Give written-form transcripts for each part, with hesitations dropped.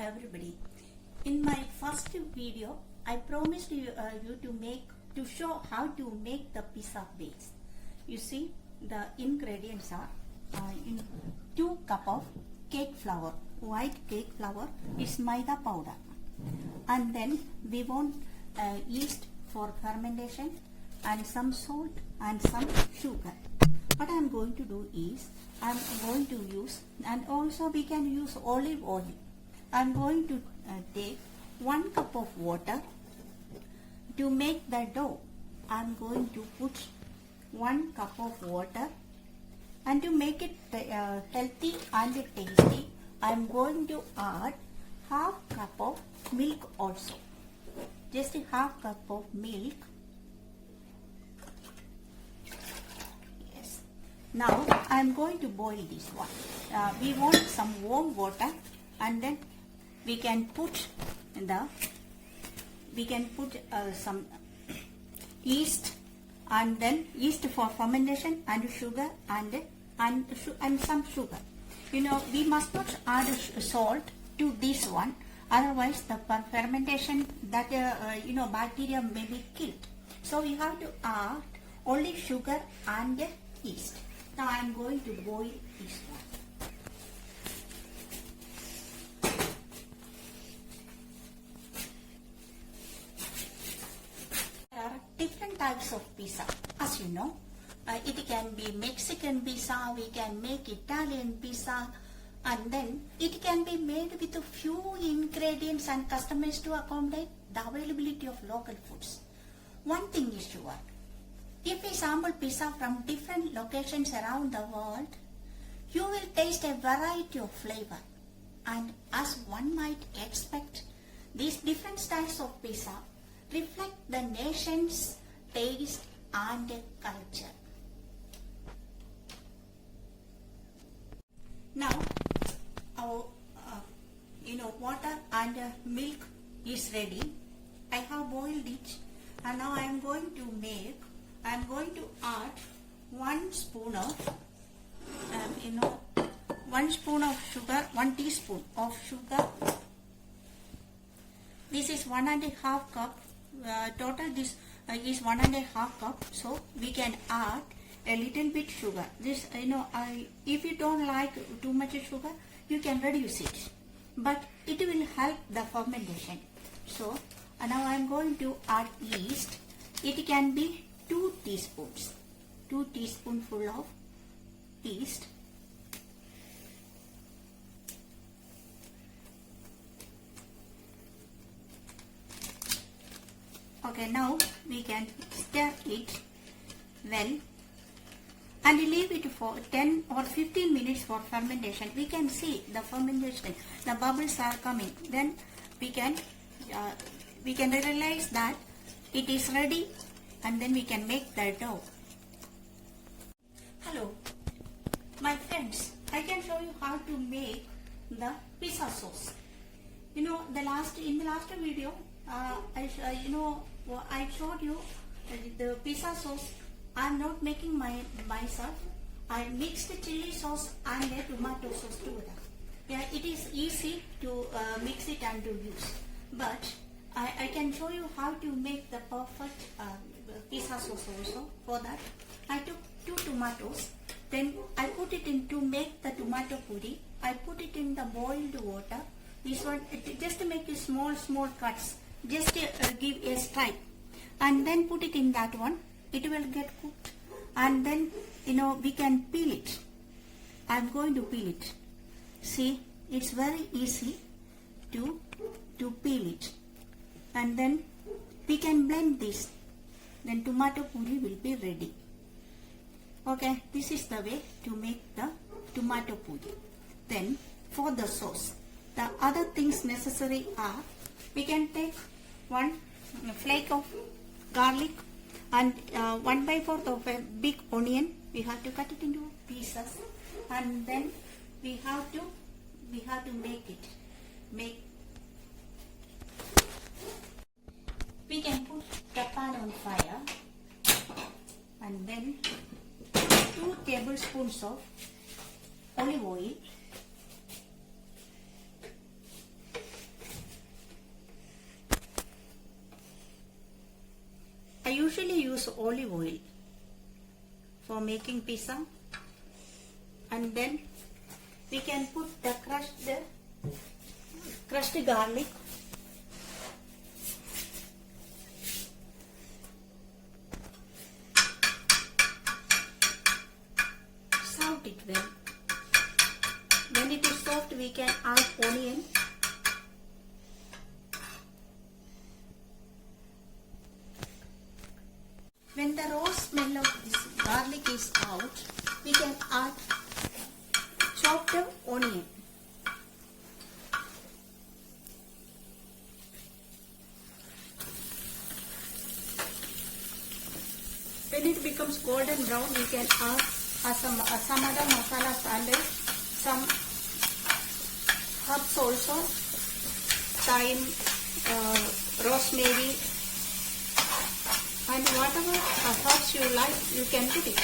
everybody. In my first video, I promised you, to show how to make the pizza base. You see, the ingredients are in 2 cup of cake flour. White cake flour is maida powder, and then we want yeast for fermentation and some salt and some sugar. What I am going to do is I am going to use, and also we can use olive oil. I am going to take 1 cup of water. To make the dough, I am going to put 1 cup of water, and to make it healthy and tasty, I am going to add half cup of milk also. Just a half cup of milk. Yes. Now I am going to boil this one. We want some warm water, and then we can put some yeast, and then yeast for fermentation, and sugar and some sugar. You know, we must not add salt to this one, otherwise the fermentation that bacteria may be killed. So we have to add only sugar and yeast. Now I am going to boil this one. There are different types of pizza, as you know. It can be Mexican pizza, we can make Italian pizza, and then it can be made with a few ingredients and customized to accommodate the availability of local foods. One thing is sure, if we sample pizza from different locations around the world, you will taste a variety of flavor. And as one might expect, these different styles of pizza reflect the nation's taste and culture. Now, our water and milk is ready. I have boiled it, and now I am going to add 1 spoon of 1 spoon of sugar, 1 teaspoon of sugar. This is 1.5 cup. Total this is 1.5 cup. So we can add a little bit sugar. This if you don't like too much sugar, you can reduce it, but it will help the fermentation. So now I am going to add yeast. It can be 2 teaspoons, 2 teaspoonful of yeast. Okay, now we can stir it well and leave it for 10 or 15 minutes for fermentation. We can see the fermentation, the bubbles are coming. Then we can realize that it is ready, and then we can make the dough. Hello, my friends. I can show you how to make the pizza sauce. In the last video, I showed you the pizza sauce. I am not making myself. I mixed chili sauce and a tomato sauce together. Yeah, it is easy to mix it and to use. But I can show you how to make the perfect pizza sauce also. For that, I took 2 tomatoes. Then I put it in to make the tomato puree. I put it in the boiled water. This one, just to make small cuts. Just give a stripe. And then put it in that one. It will get cooked, and then we can peel it. I am going to peel it. See, it's very easy to peel it, and then we can blend this. Then tomato puree will be ready. Okay, this is the way to make the tomato puree. Then for the sauce, the other things necessary are, we can take 1 flake of garlic, and 1/4 of a big onion. We have to cut it into pieces, and then we have to make it. We can put the pan on fire, and then 2 tablespoons of olive oil, use olive oil for making pizza, and then we can put the crushed garlic, salt it well. When it is soft, we can add onion. When the raw smell of this garlic is out, we can add chopped onion. When it becomes golden brown, we can add some other masalas and some herbs also, thyme, rosemary, and whatever herbs you like, you can put it.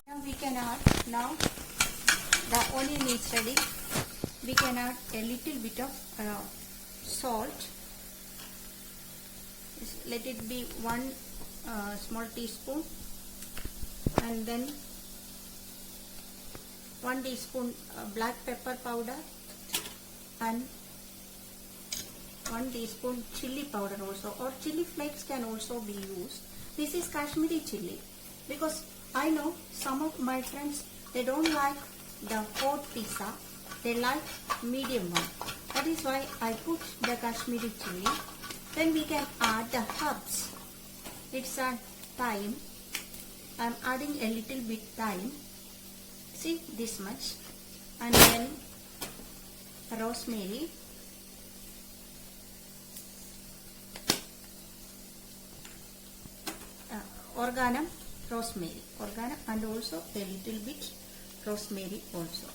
Now we can add, now the onion is ready, we can add a little bit of salt. Let it be 1 small teaspoon, and then 1 teaspoon black pepper powder, and 1 teaspoon chili powder also, or chili flakes can also be used. This is Kashmiri chili, because I know some of my friends, they don't like the hot pizza, they like medium one. That is why I put the Kashmiri chili. Then we can add the herbs. It's a thyme. I'm adding a little bit thyme. See, this much. And then rosemary. Oregano, rosemary. Oregano and also a little bit rosemary also.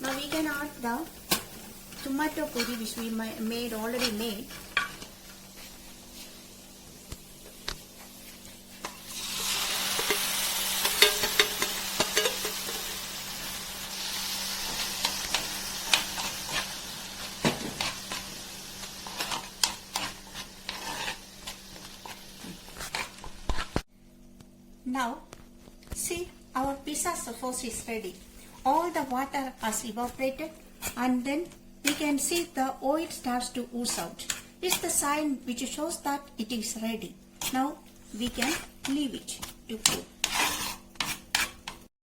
Now we can add the tomato puree which we already made. Now, see, our pizza sauce is ready. All the water has evaporated, and then we can see the oil starts to ooze out. It's the sign which shows that it is ready. Now we can leave it to cool.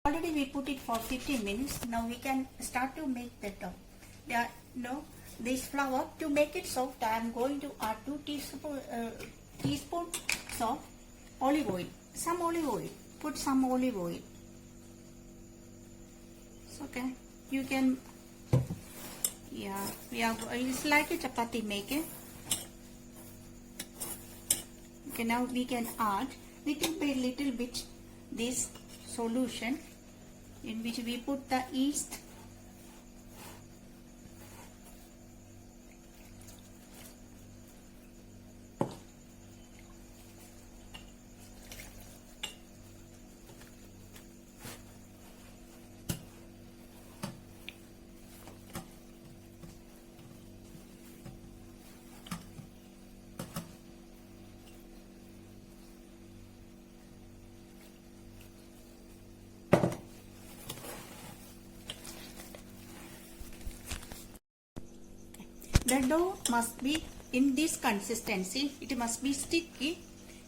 Already we put it for 15 minutes. Now we can start to make the dough. This flour, to make it soft, I am going to add 2 teaspoons of olive oil. Some olive oil. Put some olive oil. It's okay. You can, it's like a chapati making. Okay, now we can add little bit this solution in which we put the yeast. The dough must be in this consistency. It must be sticky.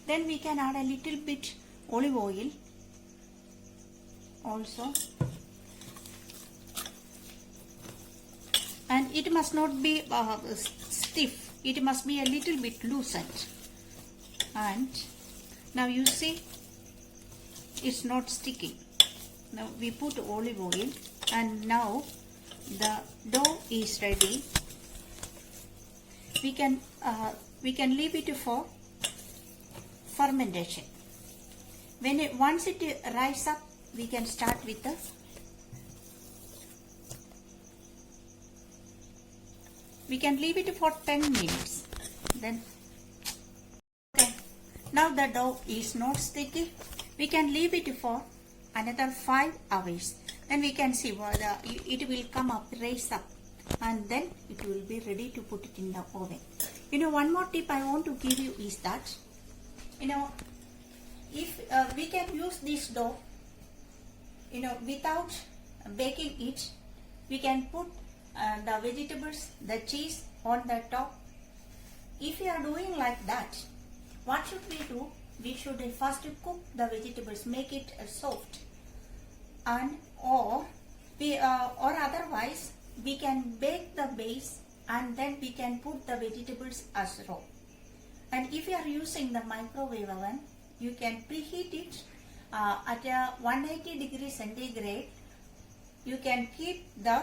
Then we can add a little bit olive oil also. And it must not be stiff. It must be a little bit loosened. And now you see, it's not sticky. Now we put olive oil, and now the dough is ready. We can leave it for fermentation. Once it rises up, we can start with the we can leave it for 10 minutes. Then okay, now the dough is not sticky. We can leave it for another 5 hours. and we can see what it will come up, raise up, and then it will be ready to put it in the oven. One more tip I want to give you is that, if we can use this dough, without baking it, we can put the vegetables, the cheese on the top. If we are doing like that, what should we do? We should first cook the vegetables, make it soft, and or otherwise we can bake the base and then we can put the vegetables as raw. And if you are using the microwave oven, you can preheat it at 180 degrees centigrade. You can keep the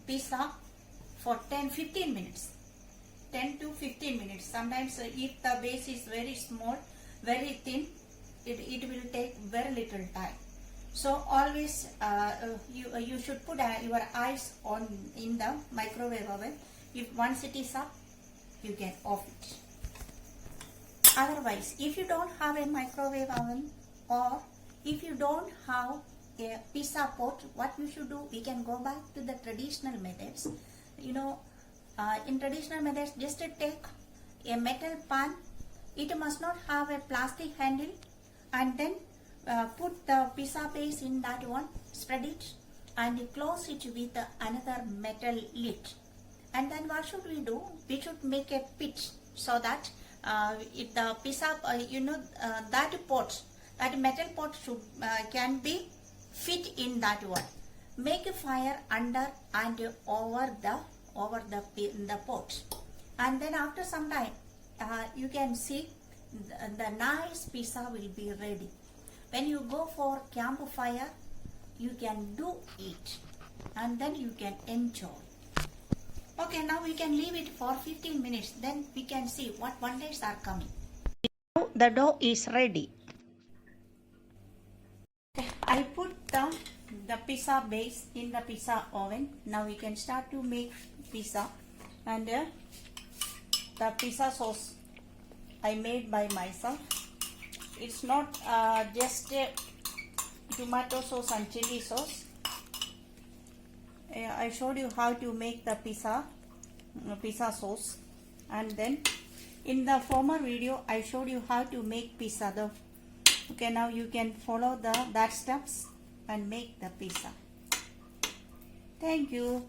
pizza for 10-15 minutes. 10 to 15 minutes. Sometimes if the base is very small, very thin, it will take very little time. So always you should put your eyes on in the microwave oven. If once it is up, you can off it. Otherwise, if you don't have a microwave oven, or if you don't have a pizza pot, what you should do, we can go back to the traditional methods. In traditional methods, just take a metal pan. It must not have a plastic handle, and then put the pizza base in that one, spread it, and close it with another metal lid. And then what should we do? We should make a pit so that if the pizza, that pot, that metal pot should can be fit in that one. Make a fire under and over the pot, and then after some time you can see the nice pizza will be ready. When you go for campfire, you can do it and then you can enjoy. Okay, now we can leave it for 15 minutes, then we can see what wonders are coming. Now the dough is ready. I put the pizza base in the pizza oven. Now we can start to make pizza, and the pizza sauce I made by myself. It's not just tomato sauce and chili sauce. I showed you how to make the pizza sauce, and then in the former video I showed you how to make pizza dough. Okay, now you can follow that steps and make the pizza. Thank you.